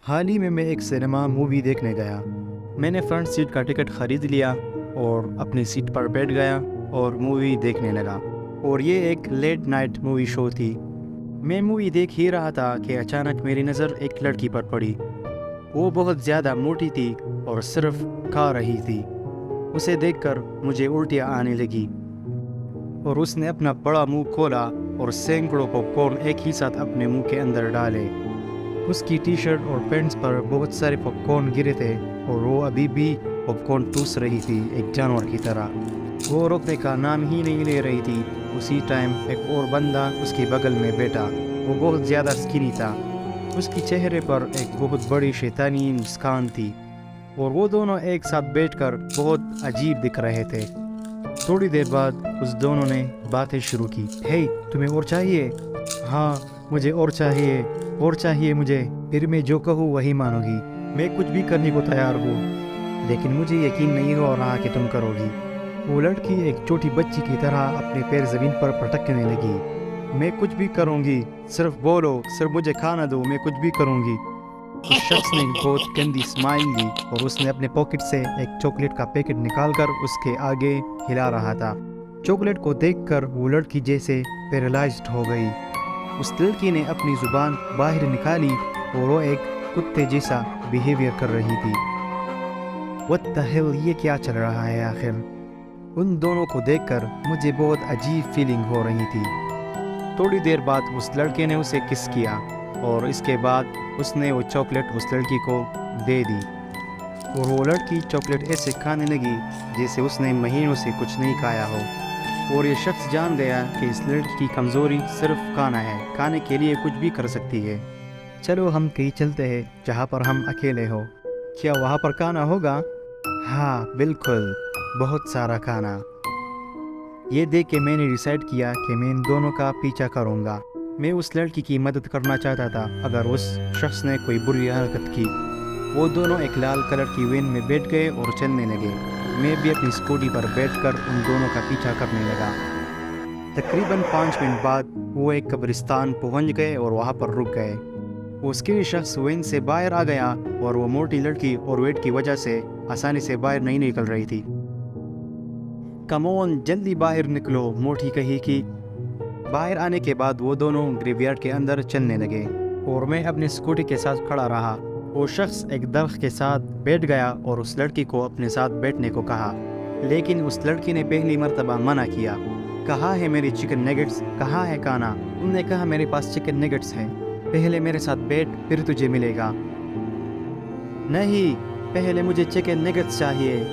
حال ہی میں ایک سنیما مووی دیکھنے گیا۔ میں نے فرنٹ سیٹ کا ٹکٹ خرید لیا اور اپنی سیٹ پر بیٹھ گیا اور مووی دیکھنے لگا، اور یہ ایک لیٹ نائٹ مووی شو تھی۔ میں مووی دیکھ ہی رہا تھا کہ اچانک میری نظر ایک لڑکی پر پڑی۔ وہ بہت زیادہ موٹی تھی اور صرف کھا رہی تھی۔ اسے دیکھ کر مجھے الٹیاں آنے لگی، اور اس نے اپنا بڑا منہ کھولا اور سینکڑوں پاپ کارن ایک ہی ساتھ اپنے منہ کے اندر ڈالے۔ اس کی ٹی شرٹ اور پینٹس پر بہت سارے پاپ کارن گرے تھے، اور وہ ابھی بھی پاپ کارن ٹوس رہی تھی ایک جانور کی طرح۔ وہ روکنے کا نام ہی نہیں لے رہی تھی۔ اسی ٹائم ایک اور بندہ اس کے بغل میں بیٹھا۔ وہ بہت زیادہ سکنی تھا۔ اس کی چہرے پر ایک بہت بڑی شیطانی مسکان تھی، اور وہ دونوں ایک ساتھ بیٹھ کر بہت عجیب دکھ رہے تھے۔ تھوڑی دیر بعد اس دونوں نے باتیں شروع کی۔ ہے تمہیں اور چاہیے؟ ہاں مجھے اور چاہیے، اور چاہیے مجھے۔ پھر میں جو کہوں وہی مانو گی۔ میں کچھ بھی کرنے کو تیار ہوں، لیکن مجھے یقین نہیں ہو رہا کہ تم کرو گی۔ وہ لڑکی ایک چھوٹی بچی کی طرح اپنے پیر زمین پر پٹکنے لگی۔ میں کچھ بھی کروں گی، صرف بولو، صرف مجھے کھانا دو، میں کچھ بھی کروں گی۔ اس شخص نے بہت گندی اسمائل دی، اور اس نے اپنے پاکٹ سے ایک چاکلیٹ کا پیکٹ نکال کر اس کے آگے ہلا رہا تھا۔ چاکلیٹ کو دیکھ کر وہ لڑکی جیسے پیرالائزڈ ہو گئی۔ اس لڑکی نے اپنی زبان باہر نکالی، اور وہ ایک کتے جیسا بیہیویئر کر رہی تھی۔ What the hell، یہ کیا چل رہا ہے آخر؟ ان دونوں کو دیکھ کر مجھے بہت عجیب فیلنگ ہو رہی تھی۔ تھوڑی دیر بعد اس لڑکے نے اسے کس کیا، اور اس کے بعد اس نے وہ چاکلیٹ اس لڑکی کو دے دی، اور وہ لڑکی چاکلیٹ ایسے کھانے لگی جیسے اس نے مہینوں سے کچھ نہیں کھایا ہو۔ اور یہ شخص جان گیا کہ اس لڑکی کی کمزوری صرف کھانا ہے، کھانے کے لیے کچھ بھی کر سکتی ہے۔ چلو ہم کہیں چلتے ہیں جہاں پر ہم اکیلے ہو۔ کیا وہاں پر کھانا ہوگا؟ ہاں بالکل، بہت سارا کھانا۔ یہ دیکھ کے میں نے ڈیسائیڈ کیا کہ میں ان دونوں کا پیچھا کروں گا۔ میں اس لڑکی کی مدد کرنا چاہتا تھا اگر اس شخص نے کوئی بری حرکت کی۔ وہ دونوں ایک لال کلر کی وین میں بیٹھ گئے اور چلنے لگے۔ میں بھی اپنی اسکوٹی پر بیٹھ کر ان دونوں کا پیچھا کرنے لگا۔ تقریباً 5 منٹ بعد وہ ایک قبرستان پہنچ گئے اور وہاں پر رک گئے۔ وہ اسکری شخص وین سے باہر آ گیا، اور وہ موٹی لڑکی اور ویٹ کی وجہ سے آسانی سے باہر نہیں نکل رہی تھی۔ کم آن، جلدی باہر نکلو، موٹی کہی کی۔ باہر آنے کے بعد وہ دونوں گریو یارڈ کے اندر چلنے لگے، اور میں اپنی اسکوٹی کے ساتھ کھڑا رہا۔ وہ شخص ایک درخت کے ساتھ بیٹھ گیا اور اس لڑکی کو اپنے ساتھ بیٹھنے کو کہا، لیکن اس لڑکی نے پہلی مرتبہ منع کیا۔ کہاں ہے میری چکن نگٹس؟ کہاں ہے کھانا؟ تم نے کہا میرے پاس چکن نگٹس ہیں، پہلے میرے ساتھ بیٹھ پھر تجھے ملے گا۔ نہیں، پہلے مجھے چکن نگٹس چاہیے۔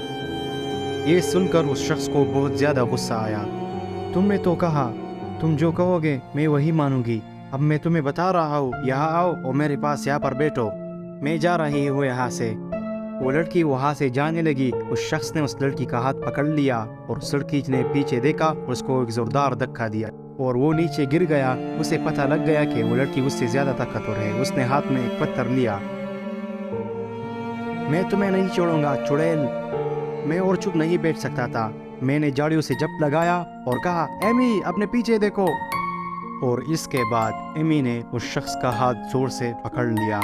یہ سن کر اس شخص کو بہت زیادہ غصہ آیا۔ تم نے تو کہا تم جو کہو گے میں وہی مانوں گی۔ اب میں تمہیں بتا رہا ہوں، یہاں آؤ اور میرے پاس یہاں پر بیٹھو، میں جا رہی ہوں یہاں سے۔ وہ لڑکی وہاں سے جانے لگی۔ اس شخص نے اس لڑکی کا ہاتھ پکڑ لیا، اور اس لڑکی نے پیچھے دیکھا اور اس کو ایک زوردار دھکا دیا، اور وہ نیچے گر گیا۔ اسے پتہ لگ گیا کہ وہ لڑکی اس سے زیادہ طاقتور ہے۔ اس نے ہاتھ میں ایک پتھر لیا۔ میں تمہیں نہیں چھوڑوں گا چڑیل۔ میں اور چپ نہیں بیٹھ سکتا تھا۔ میں نے جاڑیوں سے جپ لگایا اور کہا، ایمی اپنے پیچھے دیکھو۔ اور اس کے بعد ایمی نے اس شخص کا ہاتھ زور سے پکڑ لیا،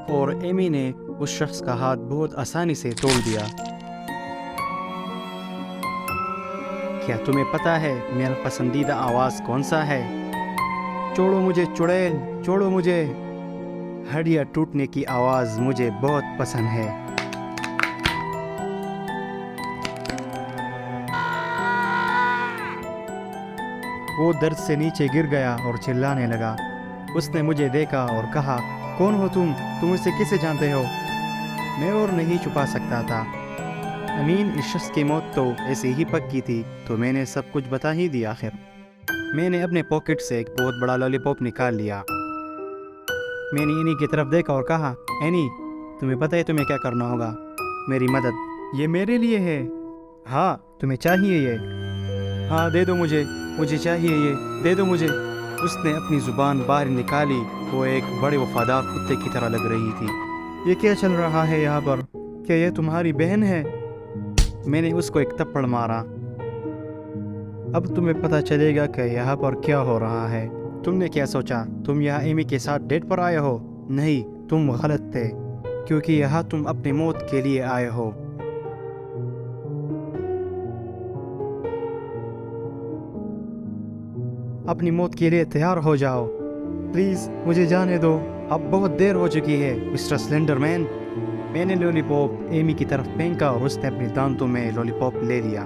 اور ایمی نے اس شخص کا ہاتھ بہت آسانی سے توڑ دیا۔ کیا تمہیں پتہ ہے میرا پسندیدہ آواز کون سا ہے؟ چھوڑو مجھے چڑیل، چھوڑو مجھے۔ ہڈیاں ٹوٹنے کی آواز مجھے بہت پسند ہے۔ وہ درد سے نیچے گر گیا اور چلانے لگا۔ اس نے مجھے دیکھا اور کہا، کون ہو تم اسے کیسے جانتے ہو؟ میں اور نہیں چھپا سکتا تھا۔ امین، اس شخص کی موت تو ایسے ہی پکی تھی، تو میں نے سب کچھ بتا ہی دیا آخر۔ میں نے اپنے پاکٹ سے ایک بہت بڑا لالی پاپ نکال لیا۔ میں نے اینی کی طرف دیکھا اور کہا، اینی تمہیں پتہ ہے تمہیں کیا کرنا ہوگا؟ میری مدد۔ یہ میرے لیے ہے؟ ہاں، تمہیں چاہیے یہ؟ ہاں دے دو مجھے چاہیے یہ، دے دو مجھے۔ اس نے اپنی زبان باہر نکالی۔ وہ ایک بڑے وفادار کتے کی طرح لگ رہی تھی۔ یہ کیا چل رہا ہے یہاں پر؟ کیا یہ تمہاری بہن ہے؟ میں نے اس کو ایک تھپڑ مارا۔ اب تمہیں پتہ چلے گا کہ یہاں پر کیا ہو رہا ہے۔ تم نے کیا سوچا؟ تم یہاں ایمی کے ساتھ ڈیٹ پر آئے ہو؟ نہیں، تم غلط تھے کیونکہ یہاں تم اپنی موت کے لیے آئے ہو۔ اپنی موت کے لیے تیار ہو جاؤ، پلیز مجھے جانے دو، اب بہت دیر ہو چکی ہے مسٹر سلینڈر مین۔ میں نے لولی پاپ ایمی کی طرف پھینکا اور اس نے اپنے دانتوں میں لولی پاپ لے لیا۔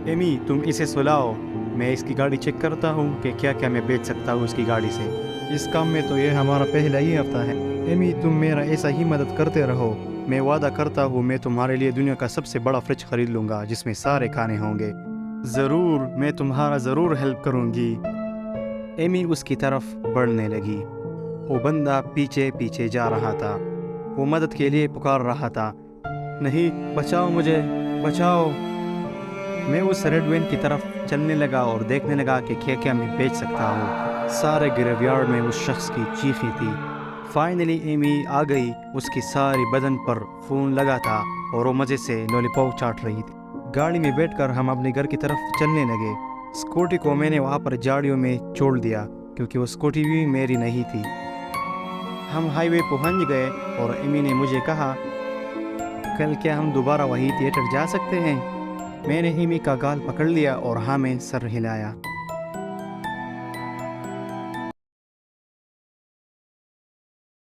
ایمی تم اسے سلاؤ، میں اس کی گاڑی چیک کرتا ہوں کہ کیا کیا میں بیچ سکتا ہوں اس کی گاڑی سے۔ اس کام میں تو یہ ہمارا پہلا ہی ہفتہ ہے۔ ایمی تم میرا ایسا ہی مدد کرتے رہو، میں وعدہ کرتا ہوں میں تمہارے لیے دنیا کا سب سے بڑا فریج خرید لوں گا جس میں سارے کھانے ہوں گے۔ ضرور، میں تمہارا ضرور ہیلپ کروں گی۔ ایمی اس کی طرف بڑھنے لگی۔ وہ بندہ پیچھے پیچھے جا رہا تھا، وہ مدد کے لیے پکار رہا تھا، نہیں بچاؤ مجھے، بچاؤ۔ میں اس ریڈ وین کی طرف چلنے لگا اور دیکھنے لگا کہ کیا کیا میں بیچ سکتا ہوں۔ سارے گریو یارڈ میں اس شخص کی چیخیں تھی۔ فائنلی ایمی آ گئی، اس کی ساری بدن پر خون لگا تھا اور وہ مزے سے لولی پاپ چاٹ رہی تھی۔ گاڑی میں بیٹھ کر ہم اپنے گھر کی طرف چلنے لگے۔ اسکوٹی کو میں نے وہاں پر جھاڑیوں میں چھوڑ دیا کیونکہ وہ اسکوٹی بھی میری نہیں تھی۔ ہم ہائی وے پہنچ گئے اور ایمی نے مجھے کہا، کل کیا ہم دوبارہ وہی تھیٹر جا سکتے ہیں؟ میں نے ایمی کا گال پکڑ لیا اور ہاں میں سر ہلایا۔